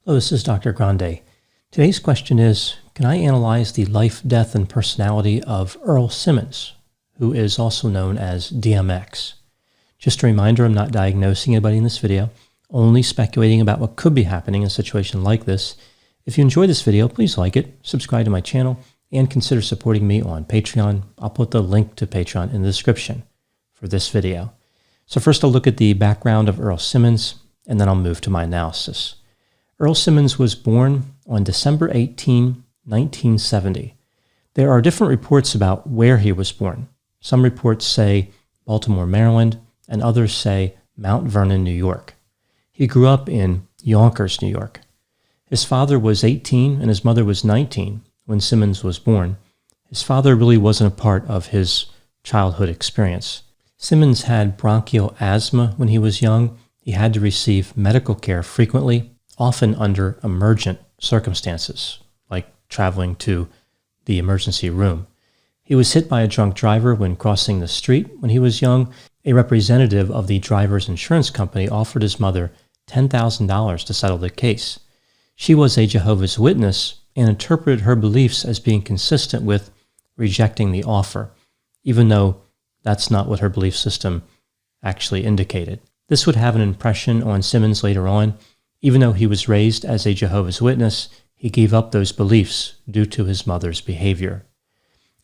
Hello, this is Dr. Grande. Today's question is, can I analyze the life, death, and personality of Earl Simmons, who is also known as DMX? Just a reminder, I'm not diagnosing anybody in this video, only speculating about what could be happening in a situation like this. If you enjoy this video, please like it, subscribe to my channel, and consider supporting me on Patreon. I'll put the link to Patreon in the description for this video. So first I'll look at the background of Earl Simmons, and then I'll move to my analysis. Earl Simmons was born on December 18, 1970. There are different reports about where he was born. Some reports say Baltimore, Maryland, and others say Mount Vernon, New York. He grew up in Yonkers, New York. His father was 18 and his mother was 19 when Simmons was born. His father really wasn't a part of his childhood experience. Simmons had bronchial asthma when he was young. He had to receive medical care frequently, often under emergent circumstances, like traveling to the emergency room. He was hit by a drunk driver when crossing the street when he was young. A representative of the driver's insurance company offered his mother $10,000 to settle the case. She was a Jehovah's Witness and interpreted her beliefs as being consistent with rejecting the offer, even though that's not what her belief system actually indicated. This would have an impression on Simmons later on. Even though he was raised as a Jehovah's Witness, he gave up those beliefs due to his mother's behavior.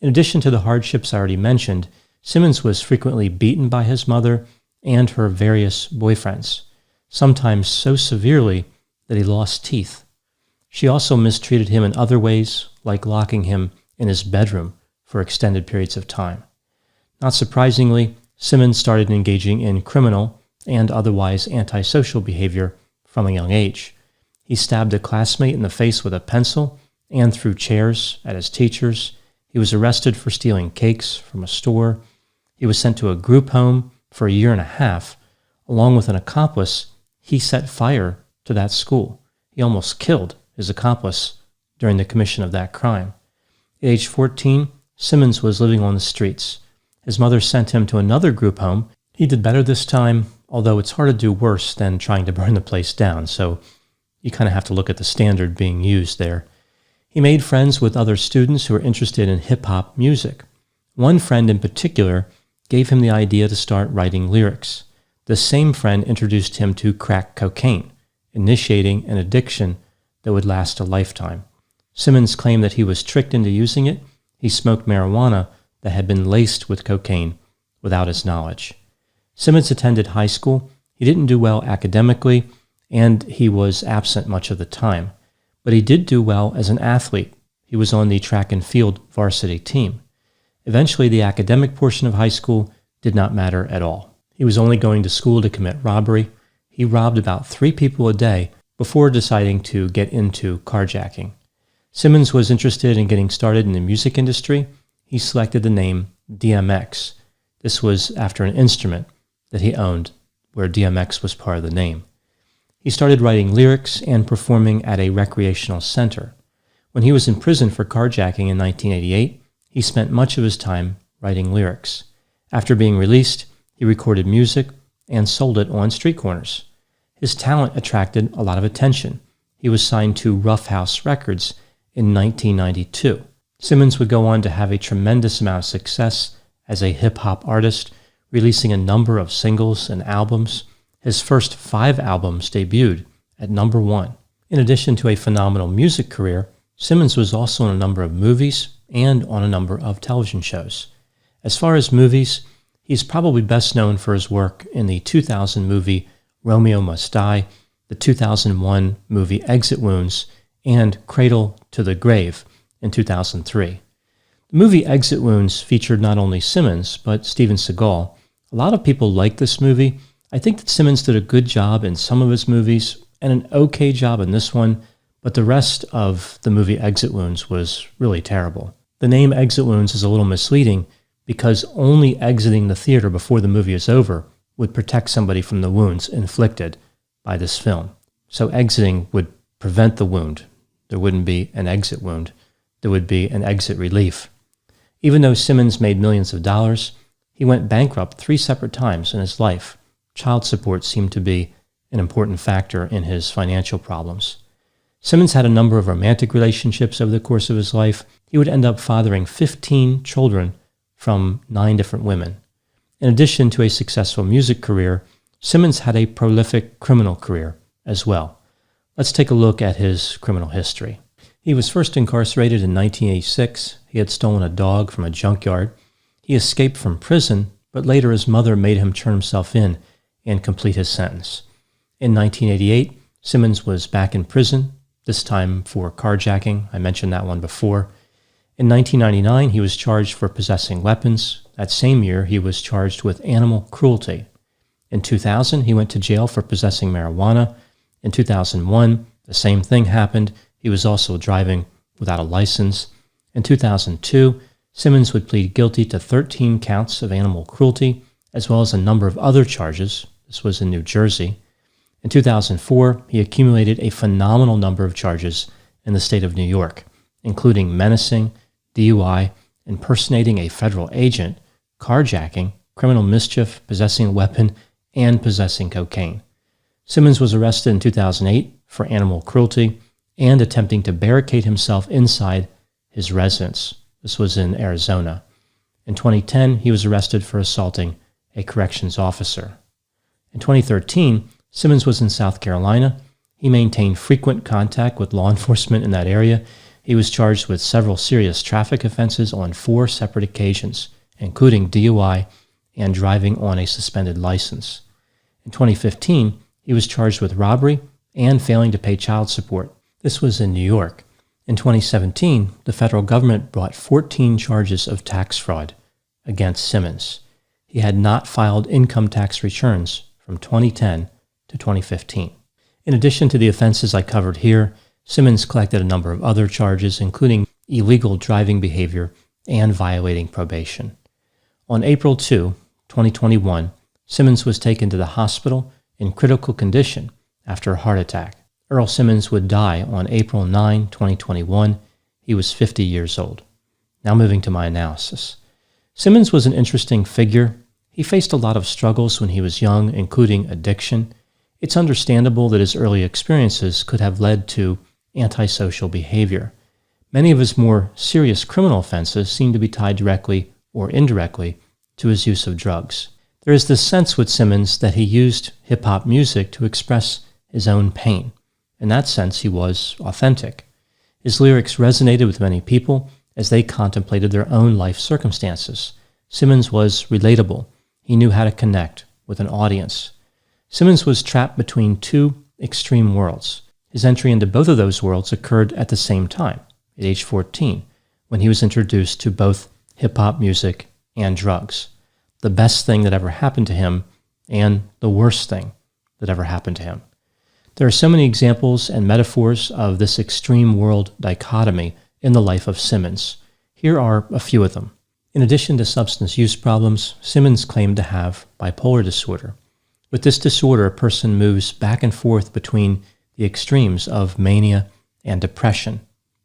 In addition to the hardships I already mentioned, Simmons was frequently beaten by his mother and her various boyfriends, sometimes so severely that he lost teeth. She also mistreated him in other ways, like locking him in his bedroom for extended periods of time. Not surprisingly, Simmons started engaging in criminal and otherwise antisocial behavior from a young age. He stabbed a classmate in the face with a pencil and threw chairs at his teachers. He was arrested for stealing cakes from a store. He was sent to a group home for a year and a half. Along with an accomplice, he set fire to that school. He almost killed his accomplice during the commission of that crime. At age 14, Simmons was living on the streets. His mother sent him to another group home. He did better this time, although it's hard to do worse than trying to burn the place down, so you kind of have to look at the standard being used there. He made friends with other students who were interested in hip-hop music. One friend in particular gave him the idea to start writing lyrics. The same friend introduced him to crack cocaine, initiating an addiction that would last a lifetime. Simmons claimed that he was tricked into using it. He smoked marijuana that had been laced with cocaine without his knowledge. Simmons attended high school. He didn't do well academically, and he was absent much of the time. But he did do well as an athlete. He was on the track and field varsity team. Eventually, the academic portion of high school did not matter at all. He was only going to school to commit robbery. He robbed about 3 people a day before deciding to get into carjacking. Simmons was interested in getting started in the music industry. He selected the name DMX. This was after an instrument that he owned, where DMX was part of the name. He started writing lyrics and performing at a recreational center. When he was in prison for carjacking in 1988, he spent much of his time writing lyrics. After being released, he recorded music and sold it on street corners. His talent attracted a lot of attention. He was signed to Rough House Records in 1992. Simmons would go on to have a tremendous amount of success as a hip-hop artist, releasing a number of singles and albums. His first 5 albums debuted at number 1. In addition to a phenomenal music career, Simmons was also in a number of movies and on a number of television shows. As far as movies, he's probably best known for his work in the 2000 movie Romeo Must Die, the 2001 movie Exit Wounds, and Cradle to the Grave in 2003. The movie Exit Wounds featured not only Simmons, but Steven Seagal. A lot of people like this movie. I think that Simmons did a good job in some of his movies and an okay job in this one, but the rest of the movie Exit Wounds was really terrible. The name Exit Wounds is a little misleading because only exiting the theater before the movie is over would protect somebody from the wounds inflicted by this film. So exiting would prevent the wound. There wouldn't be an exit wound. There would be an exit relief. Even though Simmons made millions of dollars, he went bankrupt 3 separate times in his life. Child support seemed to be an important factor in his financial problems. Simmons had a number of romantic relationships over the course of his life. He would end up fathering 15 children from 9 different women. In addition to a successful music career, Simmons had a prolific criminal career as well. Let's take a look at his criminal history. He was first incarcerated in 1986. He had stolen a dog from a junkyard. He escaped from prison, but later his mother made him turn himself in and complete his sentence. In 1988, Simmons was back in prison, this time for carjacking. I mentioned that one before. In 1999, he was charged for possessing weapons. That same year, he was charged with animal cruelty. In 2000, he went to jail for possessing marijuana. In 2001, the same thing happened. He was also driving without a license. In 2002, Simmons would plead guilty to 13 counts of animal cruelty, as well as a number of other charges. This was in New Jersey. In 2004, he accumulated a phenomenal number of charges in the state of New York, including menacing, DUI, impersonating a federal agent, carjacking, criminal mischief, possessing a weapon, and possessing cocaine. Simmons was arrested in 2008 for animal cruelty and attempting to barricade himself inside his residence. This was in Arizona. In 2010, he was arrested for assaulting a corrections officer. In 2013, Simmons was in South Carolina. He maintained frequent contact with law enforcement in that area. He was charged with several serious traffic offenses on 4 separate occasions, including DUI and driving on a suspended license. In 2015, he was charged with robbery and failing to pay child support. This was in New York. In 2017, the federal government brought 14 charges of tax fraud against Simmons. He had not filed income tax returns from 2010 to 2015. In addition to the offenses I covered here, Simmons collected a number of other charges, including illegal driving behavior and violating probation. On April 2, 2021, Simmons was taken to the hospital in critical condition after a heart attack. Earl Simmons would die on April 9, 2021. He was 50 years old. Now moving to my analysis. Simmons was an interesting figure. He faced a lot of struggles when he was young, including addiction. It's understandable that his early experiences could have led to antisocial behavior. Many of his more serious criminal offenses seem to be tied directly or indirectly to his use of drugs. There is this sense with Simmons that he used hip-hop music to express his own pain. In that sense, he was authentic. His lyrics resonated with many people as they contemplated their own life circumstances. Simmons was relatable. He knew how to connect with an audience. Simmons was trapped between 2 extreme worlds. His entry into both of those worlds occurred at the same time, at age 14, when he was introduced to both hip-hop music and drugs. The best thing that ever happened to him and the worst thing that ever happened to him. There are so many examples and metaphors of this extreme world dichotomy in the life of Simmons. Here are a few of them. In addition to substance use problems, Simmons claimed to have bipolar disorder. With this disorder, a person moves back and forth between the extremes of mania and depression.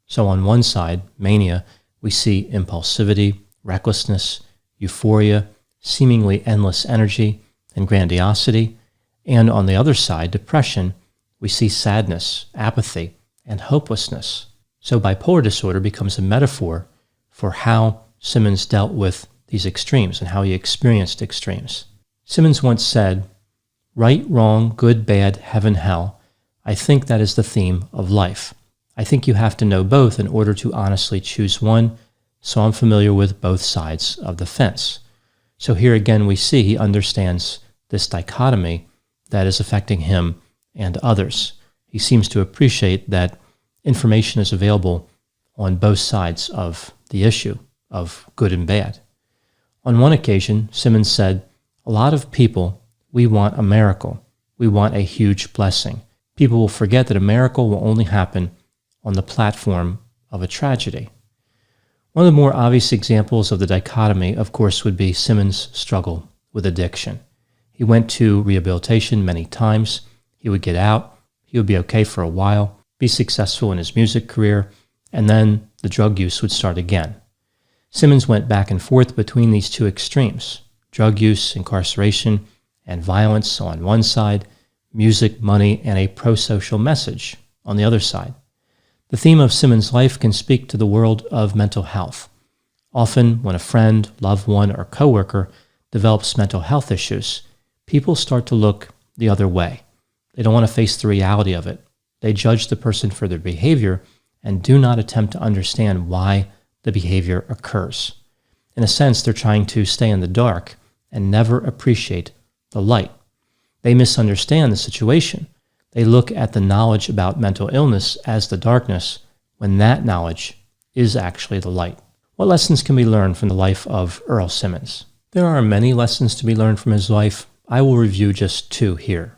So on one side, mania, we see impulsivity, recklessness, euphoria, seemingly endless energy, and grandiosity. And on the other side, depression, we see sadness, apathy, and hopelessness. So bipolar disorder becomes a metaphor for how Simmons dealt with these extremes and how he experienced extremes. Simmons once said, "Right, wrong, good, bad, heaven, hell. I think that is the theme of life. I think you have to know both in order to honestly choose one, so I'm familiar with both sides of the fence." So here again we see he understands this dichotomy that is affecting him and others. He seems to appreciate that information is available on both sides of the issue of good and bad. On one occasion, Simmons said, "A lot of people, we want a miracle. We want a huge blessing. People will forget that a miracle will only happen on the platform of a tragedy." One of the more obvious examples of the dichotomy, of course, would be Simmons' struggle with addiction. He went to rehabilitation many times. He would get out. He would be okay for a while, be successful in his music career, and then the drug use would start again. Simmons went back and forth between these 2 extremes, drug use, incarceration, and violence on one side, music, money, and a pro-social message on the other side. The theme of Simmons' life can speak to the world of mental health. Often, when a friend, loved one, or coworker develops mental health issues, people start to look the other way. They don't want to face the reality of it. They judge the person for their behavior and do not attempt to understand why the behavior occurs. In a sense, they're trying to stay in the dark and never appreciate the light. They misunderstand the situation. They look at the knowledge about mental illness as the darkness, when that knowledge is actually the light. What lessons can we learn from the life of Earl Simmons? There are many lessons to be learned from his life. I will review just two here.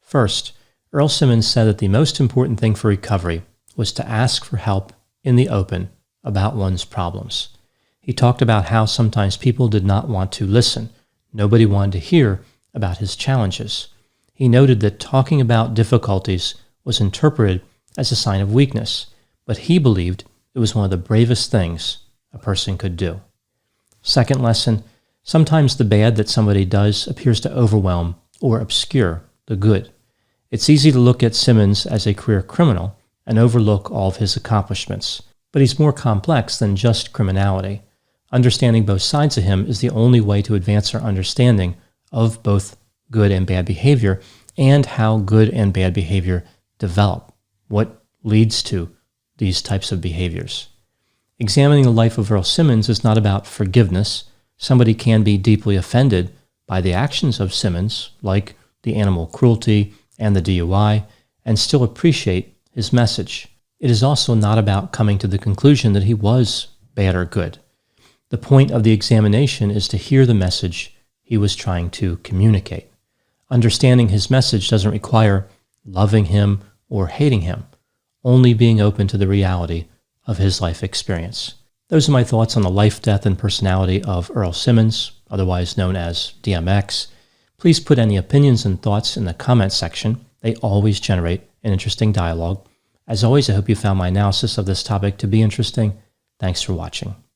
First, Earl Simmons said that the most important thing for recovery was to ask for help in the open about one's problems. He talked about how sometimes people did not want to listen. Nobody wanted to hear about his challenges. He noted that talking about difficulties was interpreted as a sign of weakness, but he believed it was one of the bravest things a person could do. Second lesson, sometimes the bad that somebody does appears to overwhelm or obscure the good. It's easy to look at Simmons as a career criminal and overlook all of his accomplishments, but he's more complex than just criminality. Understanding both sides of him is the only way to advance our understanding of both good and bad behavior and how good and bad behavior develop, what leads to these types of behaviors. Examining the life of Earl Simmons is not about forgiveness. Somebody can be deeply offended by the actions of Simmons, like the animal cruelty and the DUI, and still appreciate his message. It is also not about coming to the conclusion that he was bad or good. The point of the examination is to hear the message he was trying to communicate. Understanding his message doesn't require loving him or hating him, only being open to the reality of his life experience. Those are my thoughts on the life, death, and personality of Earl Simmons, otherwise known as DMX. Please put any opinions and thoughts in the comments section. They always generate an interesting dialogue. As always, I hope you found my analysis of this topic to be interesting. Thanks for watching.